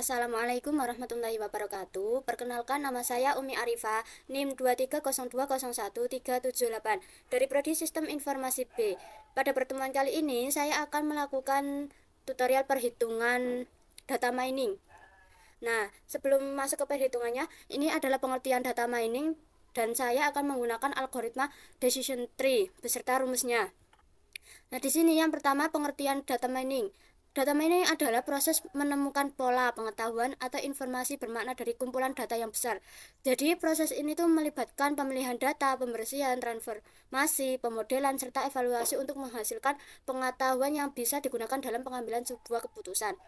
Assalamualaikum warahmatullahi wabarakatuh. Perkenalkan, nama saya Umi Arifah, NIM 230201378 dari Prodi Sistem Informasi B. Pada pertemuan kali ini saya akan melakukan tutorial perhitungan data mining. Nah, sebelum masuk ke perhitungannya, ini adalah pengertian data mining dan saya akan menggunakan algoritma decision tree beserta rumusnya. Nah, di sini yang pertama pengertian data mining. Data mining adalah proses menemukan pola pengetahuan atau informasi bermakna dari kumpulan data yang besar. Jadi, proses ini tuh melibatkan pemilihan data, pembersihan, transformasi, pemodelan, serta evaluasi untuk menghasilkan pengetahuan yang bisa digunakan dalam pengambilan sebuah keputusan.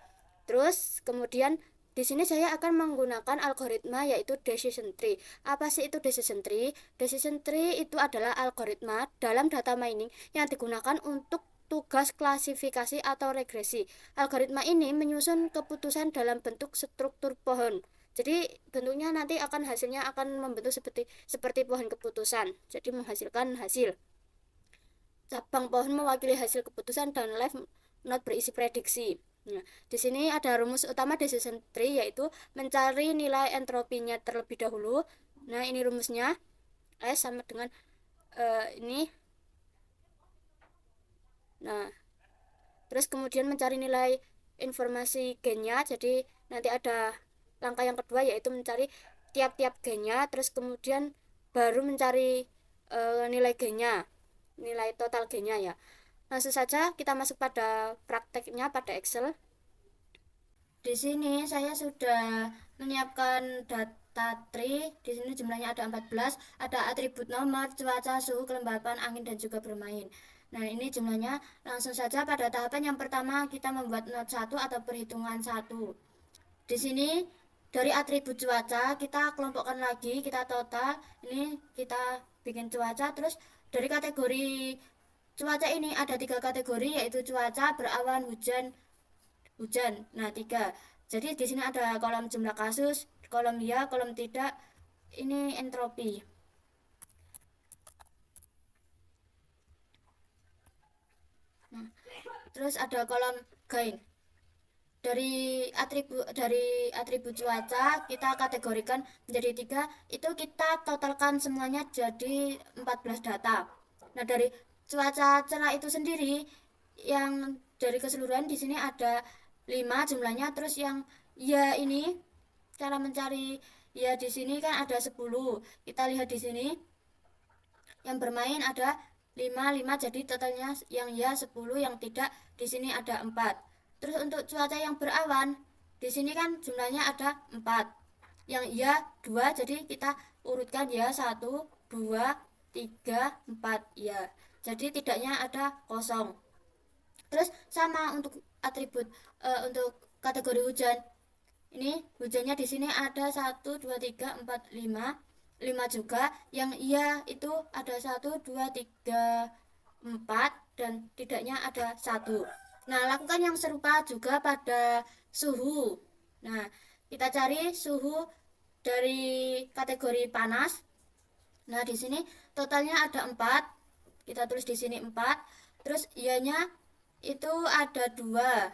Terus, kemudian di sini saya akan menggunakan algoritma yaitu decision tree. Apa sih itu decision tree? Decision tree itu adalah algoritma dalam data mining yang digunakan untuk tugas klasifikasi atau regresi. Algoritma ini menyusun keputusan dalam bentuk struktur pohon. Jadi bentuknya nanti hasilnya akan membentuk seperti pohon keputusan. Jadi menghasilkan hasil. Cabang pohon mewakili hasil keputusan dan leaf node berisi prediksi. Nah, di sini ada rumus utama decision tree yaitu mencari nilai entropinya terlebih dahulu. Nah, ini rumusnya S sama dengan ini. Nah, terus kemudian mencari nilai informasi gennya. Jadi nanti ada langkah yang kedua yaitu mencari tiap-tiap gennya, terus kemudian baru mencari nilai gennya, nilai total gennya ya. Langsung saja kita masuk pada prakteknya pada Excel. Di sini saya sudah menyiapkan data tree. Di sini jumlahnya ada 14, ada atribut nomor, cuaca, suhu, kelembapan, angin dan juga bermain. Nah, ini jumlahnya. Langsung saja pada tahapan yang pertama kita membuat not 1 atau perhitungan 1. Di sini dari atribut cuaca kita kelompokkan lagi, kita total. Ini kita bikin cuaca. Terus dari kategori cuaca ini ada 3 kategori yaitu cuaca, berawan, hujan. Nah, 3. Jadi di sini ada kolom jumlah kasus, kolom ya, kolom tidak. Ini entropi. Nah, terus ada kolom gain. Dari atribut cuaca kita kategorikan menjadi 3, itu kita totalkan semuanya jadi 14 data. Nah, dari cuaca cerah itu sendiri yang dari keseluruhan di sini ada 5 jumlahnya. Terus yang ya ini cara mencari ya di sini kan ada 10. Kita lihat di sini yang bermain ada 5 jadi totalnya yang ya 10, yang tidak di sini ada 4. Terus untuk cuaca yang berawan di sini kan jumlahnya ada 4. Yang ya 2, jadi kita urutkan ya 1 2 3 4 ya. Jadi tidaknya ada kosong. Terus sama untuk atribut untuk kategori hujan. Ini hujannya di sini ada 1 2 3 4 5 juga. Yang iya itu ada 1 2 3 4 dan tidaknya ada 1. Nah, lakukan yang serupa juga pada suhu. Nah, kita cari suhu dari kategori panas. Nah, di sini totalnya ada 4. Kita tulis di sini 4. Terus ianya itu ada 2.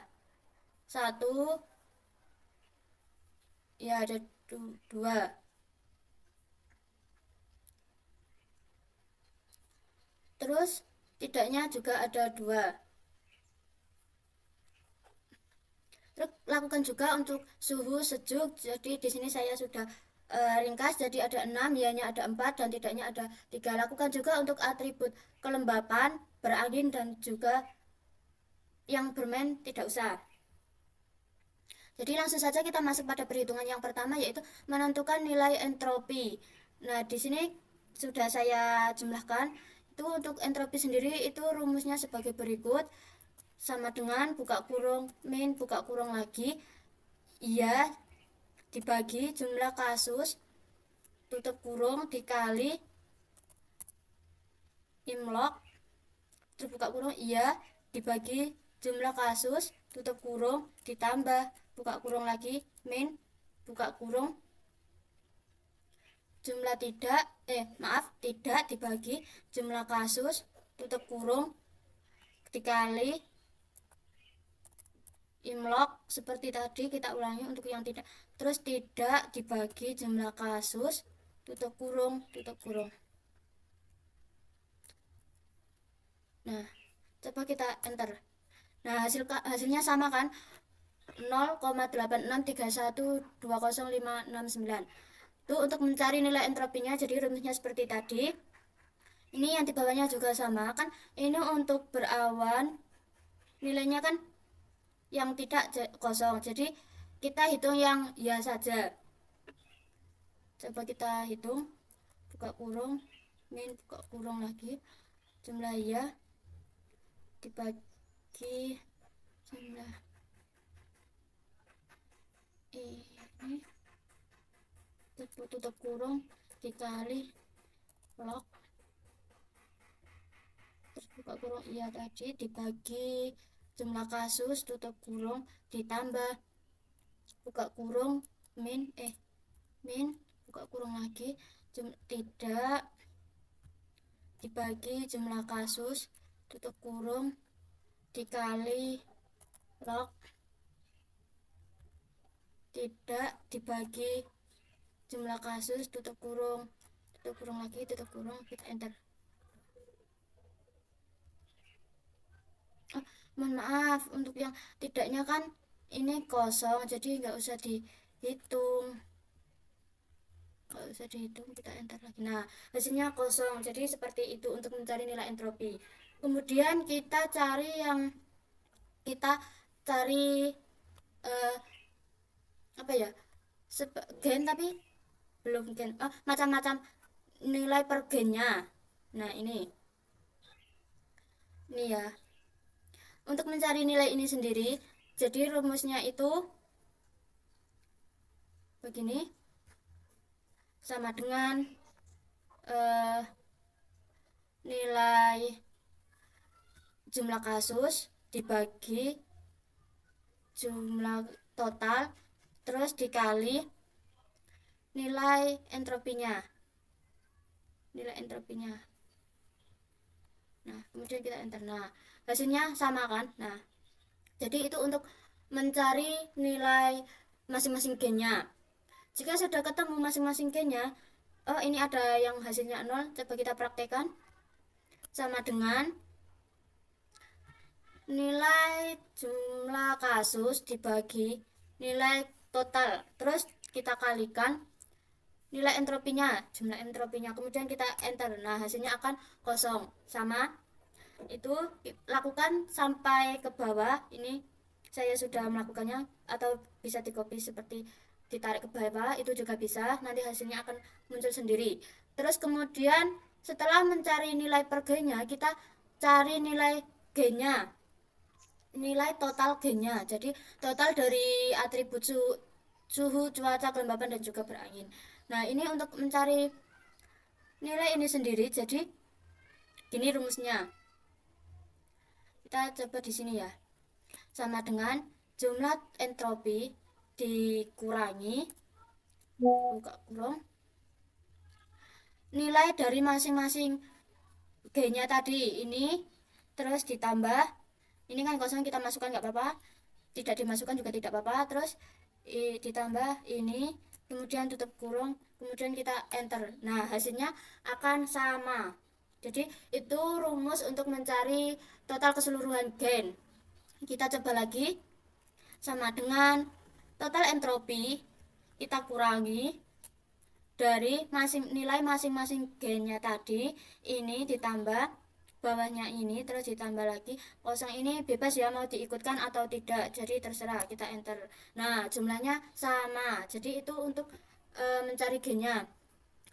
1 ya ada 2. Terus tidaknya juga ada 2. Terus lakukan juga untuk suhu sejuk. Jadi di sini saya sudah ringkas, jadi ada 6, ianya ada 4 dan tidaknya ada 3. Lakukan juga untuk atribut kelembapan, berangin dan juga yang bermain tidak usah. Jadi langsung saja kita masuk pada perhitungan yang pertama yaitu menentukan nilai entropi. Nah, di sini sudah saya jumlahkan. Itu untuk entropi sendiri itu rumusnya sebagai berikut. Sama dengan buka kurung min buka kurung lagi iya dibagi jumlah kasus tutup kurung dikali imlog terbuka kurung iya dibagi jumlah kasus tutup kurung ditambah buka kurung lagi min buka kurung jumlah tidak dibagi jumlah kasus tutup kurung dikali imlog seperti tadi kita ulangi untuk yang tidak. Terus tidak dibagi jumlah kasus, tutup kurung, tutup kurung. Nah, coba kita enter. Nah, hasilnya sama kan? 0,86312059. Itu untuk mencari nilai entropinya, jadi rumusnya seperti tadi. Ini yang di bawahnya juga sama kan? Ini untuk berawan nilainya kan yang tidak kosong. Jadi kita hitung yang ya saja. Coba kita hitung, buka kurung, min buka kurung lagi, jumlah ya dibagi jumlah ini, tutup kurung dikali log, terus buka kurung iya tadi dibagi jumlah kasus, tutup kurung ditambah buka kurung min buka kurung lagi tidak dibagi jumlah kasus, tutup kurung dikali log tidak dibagi jumlah kasus, tutup kurung lagi, tutup kurung, kita enter. Mohon maaf, untuk yang tidaknya kan ini kosong, jadi nggak usah dihitung, kita enter lagi. Nah, hasilnya kosong, jadi seperti itu untuk mencari nilai entropi. Kemudian kita cari apa ya, gen tapi belum gen, macam-macam nilai per gennya. Nah, ini ya, untuk mencari nilai ini sendiri, jadi rumusnya itu begini, sama dengan nilai jumlah kasus dibagi jumlah total terus dikali nilai entropinya. Nah, kemudian kita enter. Nah, hasilnya sama kan? Nah, jadi itu untuk mencari nilai masing-masing gennya. Jika sudah ketemu masing-masing gennya, oh ini ada yang hasilnya 0, coba kita praktekkan. Sama dengan nilai jumlah kasus dibagi nilai total, terus kita kalikan nilai entropinya, jumlah entropinya, kemudian kita enter. Nah, hasilnya akan kosong. Sama itu lakukan sampai ke bawah. Ini saya sudah melakukannya, atau bisa di copy seperti ditarik ke bawah, itu juga bisa, nanti hasilnya akan muncul sendiri. Terus kemudian setelah mencari nilai per G-nya, kita cari nilai G-nya, nilai total G-nya, jadi total dari atribut suhu, cuaca, kelembapan, dan juga berangin. Nah, ini untuk mencari nilai ini sendiri, jadi gini rumusnya. Kita coba di sini ya. Sama dengan jumlah entropi dikurangi buka kurung nilai dari masing-masing G-nya tadi ini, terus ditambah ini kan kosong, kita masukkan nggak apa-apa, tidak dimasukkan juga tidak apa-apa, terus ditambah ini, kemudian tutup kurung, kemudian kita enter. Nah, hasilnya akan sama. Jadi itu rumus untuk mencari total keseluruhan gen. Kita coba lagi. Sama dengan total entropi kita kurangi dari nilai masing-masing gennya tadi, ini ditambah bawahnya ini, terus ditambah lagi kosong. Ini bebas ya, mau diikutkan atau tidak, jadi terserah, kita enter. Nah, jumlahnya sama, jadi itu untuk mencari gennya.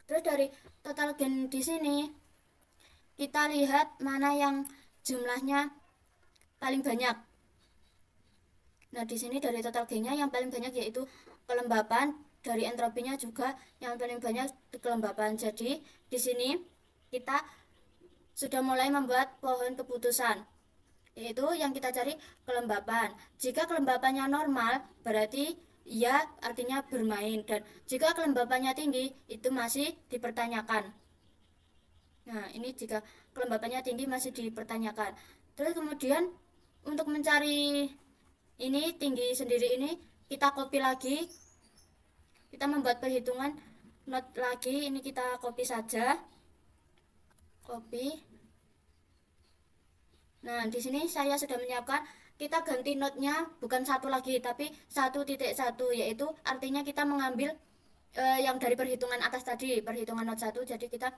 Terus dari total gen di sini kita lihat mana yang jumlahnya paling banyak. Nah, di sini dari total G-nya yang paling banyak yaitu kelembapan, dari entropinya juga yang paling banyak kelembapan. Jadi, di sini kita sudah mulai membuat pohon keputusan, yaitu yang kita cari kelembapan. Jika kelembapannya normal, berarti ya artinya bermain, dan jika kelembapannya tinggi, itu masih dipertanyakan. Nah, ini jika kelembapannya tinggi masih dipertanyakan. Terus kemudian untuk mencari ini tinggi sendiri ini kita copy lagi, kita membuat perhitungan not lagi, ini kita copy saja, copy. Nah, di sini saya sudah menyiapkan, kita ganti notnya bukan satu lagi tapi 1.1, yaitu artinya kita mengambil yang dari perhitungan atas tadi, perhitungan not 1, jadi kita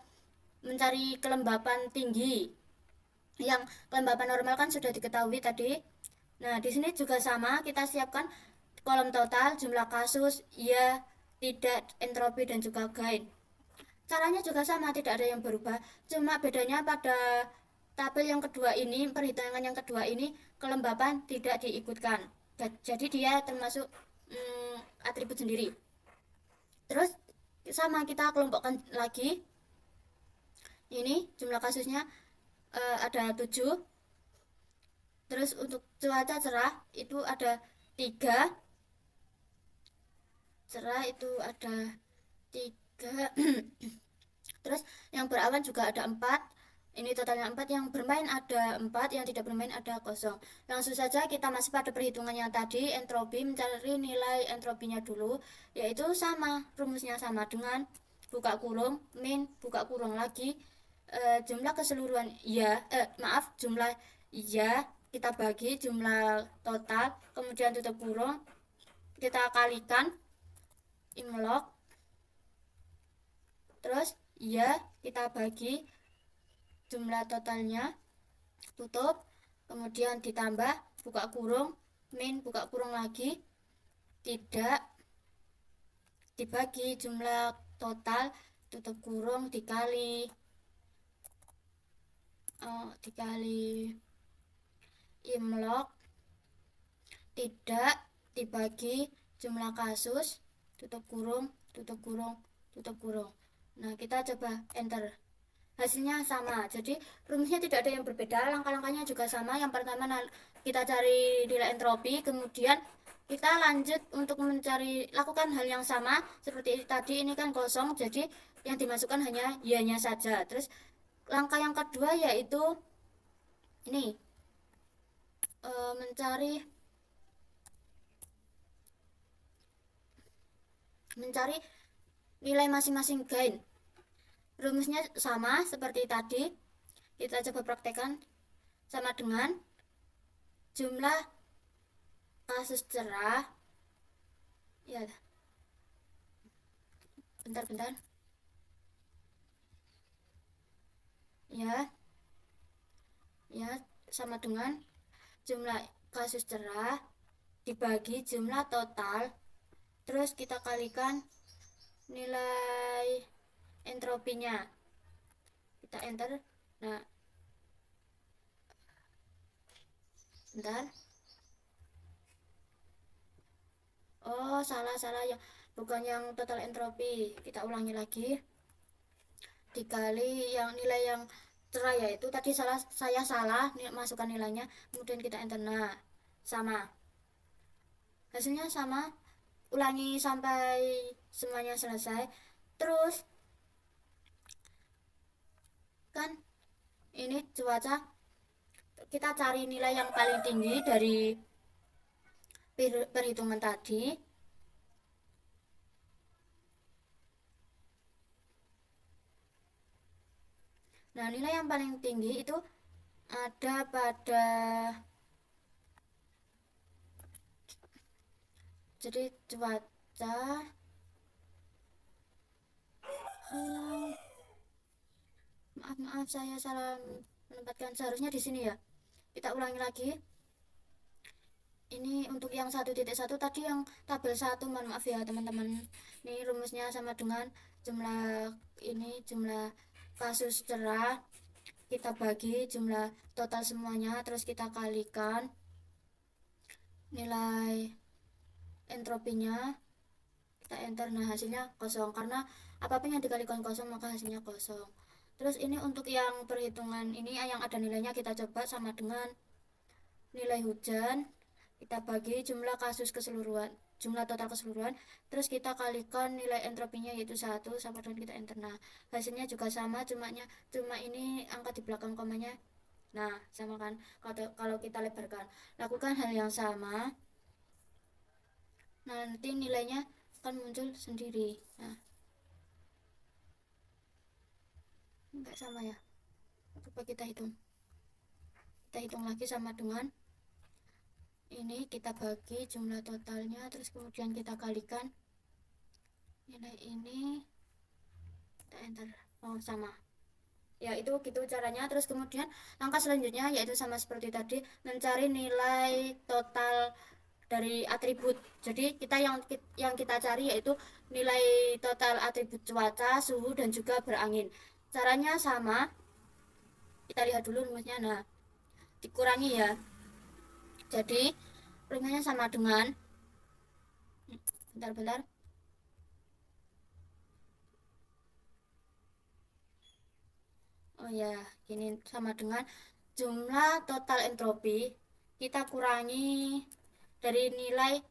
mencari kelembapan tinggi. Yang kelembapan normal kan sudah diketahui tadi. Nah, di sini juga sama, kita siapkan kolom total, jumlah kasus, ya, tidak, entropi, dan juga gain. Caranya juga sama, tidak ada yang berubah. Cuma bedanya pada tabel yang kedua ini, perhitungan yang kedua ini, kelembapan tidak diikutkan. Jadi dia termasuk atribut sendiri. Terus sama, kita kelompokkan lagi. Ini jumlah kasusnya ada 7. Terus untuk cuaca cerah itu ada 3. Cerah itu ada 3. Terus yang berawan juga ada 4. Ini totalnya 4. Yang bermain ada 4, yang tidak bermain ada 0. Langsung saja kita masih pada perhitungan yang tadi, entropi, mencari nilai entropinya dulu, yaitu sama, rumusnya sama dengan buka kurung, min, buka kurung lagi, jumlah keseluruhan ya, jumlah ya, kita bagi jumlah total, kemudian tutup kurung, kita kalikan, imlog, terus ya, kita bagi jumlah totalnya, tutup, kemudian ditambah buka kurung, min, buka kurung lagi, tidak, dibagi jumlah total, tutup kurung, dikali imlog, tidak, dibagi jumlah kasus, tutup kurung, tutup kurung, tutup kurung. Nah, kita coba enter, hasilnya sama. Jadi rumusnya tidak ada yang berbeda, langkah-langkahnya juga sama. Yang pertama kita cari nilai entropi, kemudian kita lanjut untuk lakukan hal yang sama seperti tadi. Ini kan kosong, jadi yang dimasukkan hanya ianya saja. Terus langkah yang kedua yaitu ini, mencari nilai masing-masing gain. Rumusnya sama seperti tadi, kita coba praktekkan. Sama dengan jumlah kasus cerah, ya, bentar, ya, sama dengan jumlah kasus cerah dibagi jumlah total, terus kita kalikan nilai entropinya, kita enter. Nah, bentar, oh salah ya, bukan yang total entropi, kita ulangi lagi, dikali yang nilai yang cerah, yaitu tadi saya salah masukkan nilainya, kemudian kita enter. Nah, sama, hasilnya sama. Ulangi sampai semuanya selesai. Terus kan ini cuaca, kita cari nilai yang paling tinggi dari perhitungan tadi. Nah, nilai yang paling tinggi itu ada pada, jadi cuaca, maaf saya salah menempatkan, seharusnya di sini ya. Kita ulangi lagi. Ini untuk yang 1.1 tadi, yang tabel 1, mohon maaf ya teman-teman. Ini rumusnya sama dengan jumlah kasus cerah, kita bagi jumlah total semuanya, terus kita kalikan nilai entropinya, kita enter. Nah, hasilnya kosong, karena apapun yang dikalikan kosong maka hasilnya kosong. Terus ini untuk yang perhitungan ini yang ada nilainya, kita coba sama dengan nilai hujan, kita bagi jumlah kasus keseluruhan, jumlah total keseluruhan, terus kita kalikan nilai entropinya yaitu 1, sama dengan kita enter. Nah, hasilnya juga sama, cuma ini angka di belakang komanya. Nah, sama kan, kalau kita lebarkan, lakukan hal yang sama. Nah, nanti nilainya akan muncul sendiri. Nah, enggak sama ya, coba kita hitung lagi sama dengan ini, kita bagi jumlah totalnya, terus kemudian kita kalikan nilai ini, kita enter. Oh, sama ya, itu gitu caranya. Terus kemudian langkah selanjutnya yaitu sama seperti tadi, mencari nilai total dari atribut. Jadi yang kita cari yaitu nilai total atribut cuaca, suhu, dan juga berangin. Caranya sama, kita lihat dulu rumusnya. Nah, dikurangi ya. Jadi rumusnya sama dengan, bentar-bentar. Oh ya, ini sama dengan jumlah total entropi kita kurangi dari nilai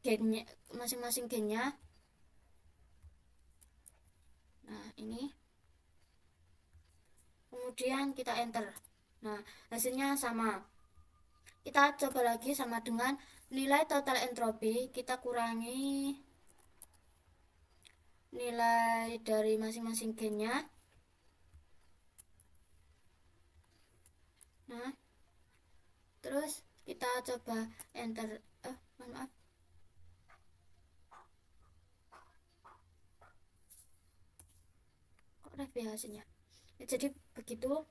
gennya masing-masing gennya. Nah, ini kemudian kita enter. Nah, hasilnya sama. Kita coba lagi sama dengan nilai total entropi kita kurangi nilai dari masing-masing gennya. Nah, terus kita coba enter. Mohon maaf, kok ref ya hasilnya ya, jadi begitu.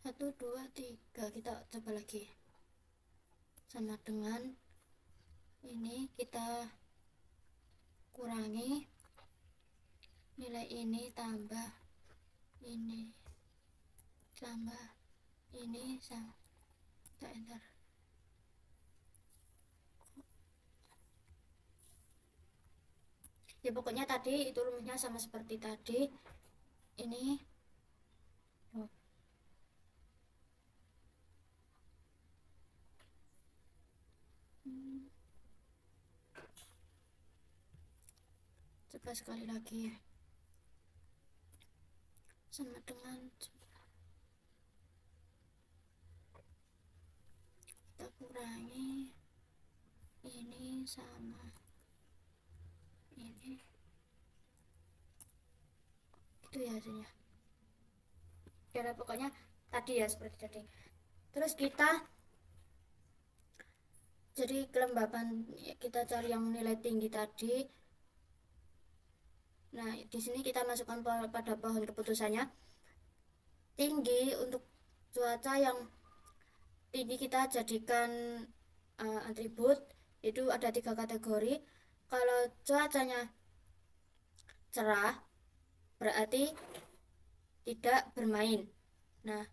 Satu, dua, tiga, kita coba lagi sama dengan ini, kita kurangi nilai ini tambah ini tambah ini sama, kita enter. Ya pokoknya tadi itu rumusnya sama seperti tadi. Ini oh, coba sekali lagi sama dengan kita kurangi ini sama ini, itu ya hasilnya. Ya pokoknya tadi ya seperti tadi. Terus kita jadi kelembapan kita cari yang nilai tinggi tadi. Nah, di sini kita masukkan pada pohon keputusannya. Tinggi untuk cuaca yang tinggi kita jadikan atribut, itu ada 3 kategori. Kalau cuacanya cerah berarti tidak bermain. Nah,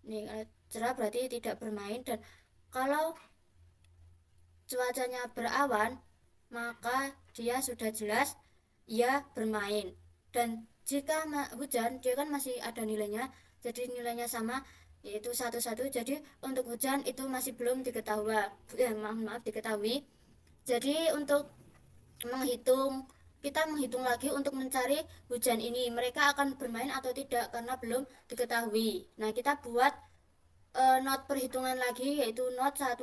ini cerah berarti tidak bermain, dan kalau cuacanya berawan maka dia sudah jelas ia bermain. Dan jika hujan, dia kan masih ada nilainya, jadi nilainya sama yaitu 1-1. Jadi untuk hujan itu masih belum diketahui. Jadi untuk menghitung kita menghitung lagi untuk mencari hujan ini mereka akan bermain atau tidak karena belum diketahui. Nah, kita buat not perhitungan lagi yaitu not 1.2.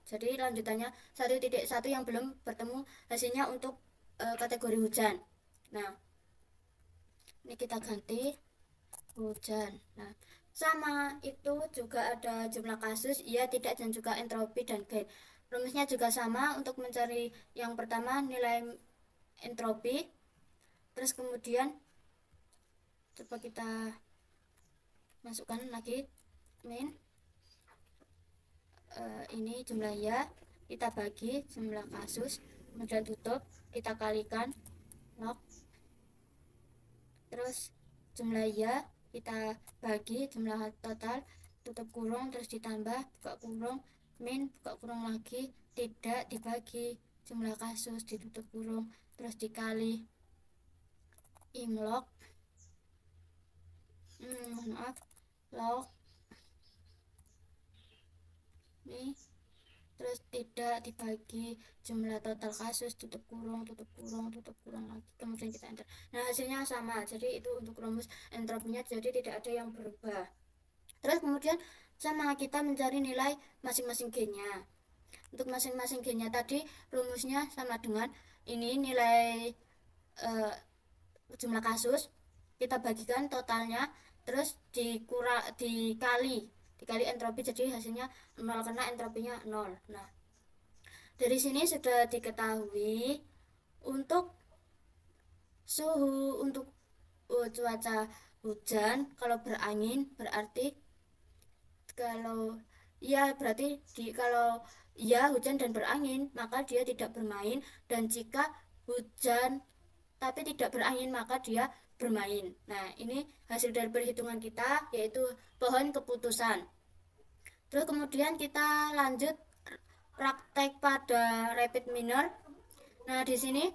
Jadi lanjutannya 1.1 yang belum bertemu hasilnya untuk kategori hujan. Nah, ini kita ganti hujan. Nah, sama itu juga ada jumlah kasus, iya, tidak, dan juga entropi dan gain. Rumusnya juga sama. Untuk mencari yang pertama nilai entropi, terus kemudian coba kita masukkan lagi min ini jumlah ya, kita bagi jumlah kasus, kemudian tutup, kita kalikan log, terus jumlah ya kita bagi jumlah total, tutup kurung, terus ditambah buka kurung, min buka kurung lagi, tidak dibagi jumlah kasus, ditutup kurung, terus dikali imlog maaf log ini, terus tidak dibagi jumlah total kasus, tutup kurung lagi, kemudian kita enter. Nah, hasilnya sama, jadi itu untuk rumus entropinya, jadi tidak ada yang berubah. Terus kemudian sama, kita mencari nilai masing-masing G-nya. Untuk masing-masing G-nya tadi rumusnya sama dengan ini, nilai jumlah kasus kita bagikan totalnya, terus dikali entropi, jadi hasilnya 0 karena entropinya 0. Nah, dari sini sudah diketahui untuk suhu, untuk cuaca hujan kalau berangin berarti, kalau ya berarti kalau ya hujan dan berangin maka dia tidak bermain, dan jika hujan tapi tidak berangin maka dia bermain. Nah, ini hasil dari perhitungan kita, yaitu pohon keputusan. Terus kemudian kita lanjut praktek pada repeat minor. Nah, di sini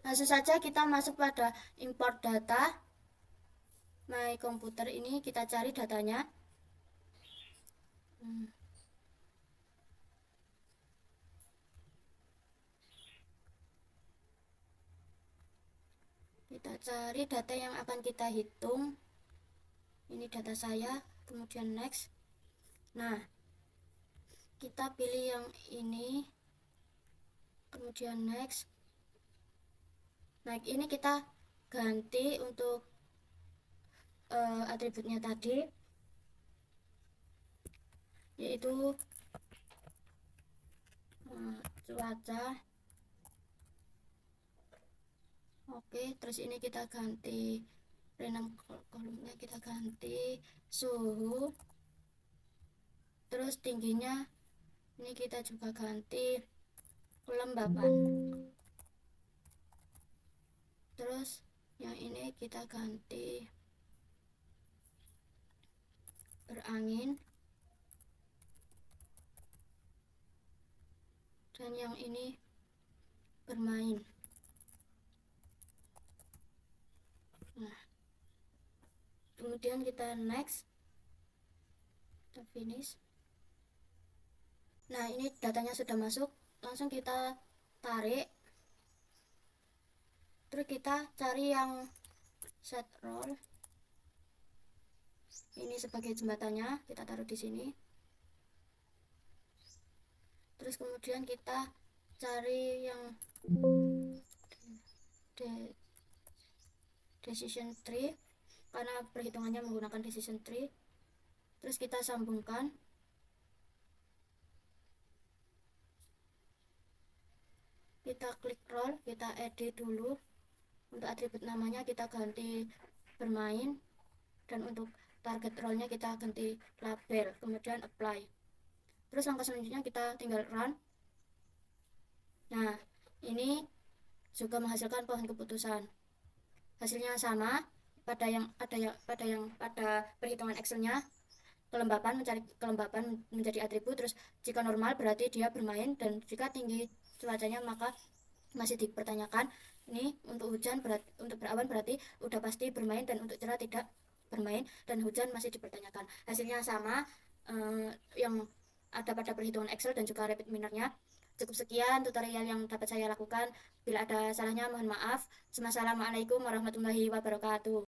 langsung saja kita masuk pada import data. My komputer ini kita cari datanya. Kita cari data yang akan kita hitung. Ini data saya, kemudian next. Nah, kita pilih yang ini, kemudian next. Nah, ini kita ganti untuk atributnya tadi, yaitu cuaca. Oke, terus ini kita ganti random kolomnya, kita ganti suhu, terus tingginya ini kita juga ganti kelembapan, terus yang ini kita ganti berangin, dan yang ini bermain. Nah, kemudian kita next, kita finish. Nah, ini datanya sudah masuk, langsung kita tarik, terus kita cari yang set roll. Ini sebagai jembatannya, kita taruh di sini. Terus kemudian kita cari yang decision tree, karena perhitungannya menggunakan decision tree. Terus kita sambungkan. Kita klik roll, kita edit dulu. Untuk atribut namanya kita ganti bermain, dan untuk target rollnya kita ganti label, kemudian apply. Terus langkah selanjutnya kita tinggal run. Nah, ini juga menghasilkan pohon keputusan. Hasilnya sama pada perhitungan Excelnya, kelembapan mencari kelembapan menjadi atribut, terus jika normal berarti dia bermain, dan jika tinggi cuacanya maka masih dipertanyakan. Ini untuk hujan untuk berawan berarti udah pasti bermain, dan untuk cerah tidak bermain dan hujan masih dipertanyakan. Hasilnya sama yang ada pada perhitungan Excel dan juga repeat minornya. Cukup sekian tutorial yang dapat saya lakukan. Bila ada salahnya mohon maaf. Wassalamualaikum warahmatullahi wabarakatuh.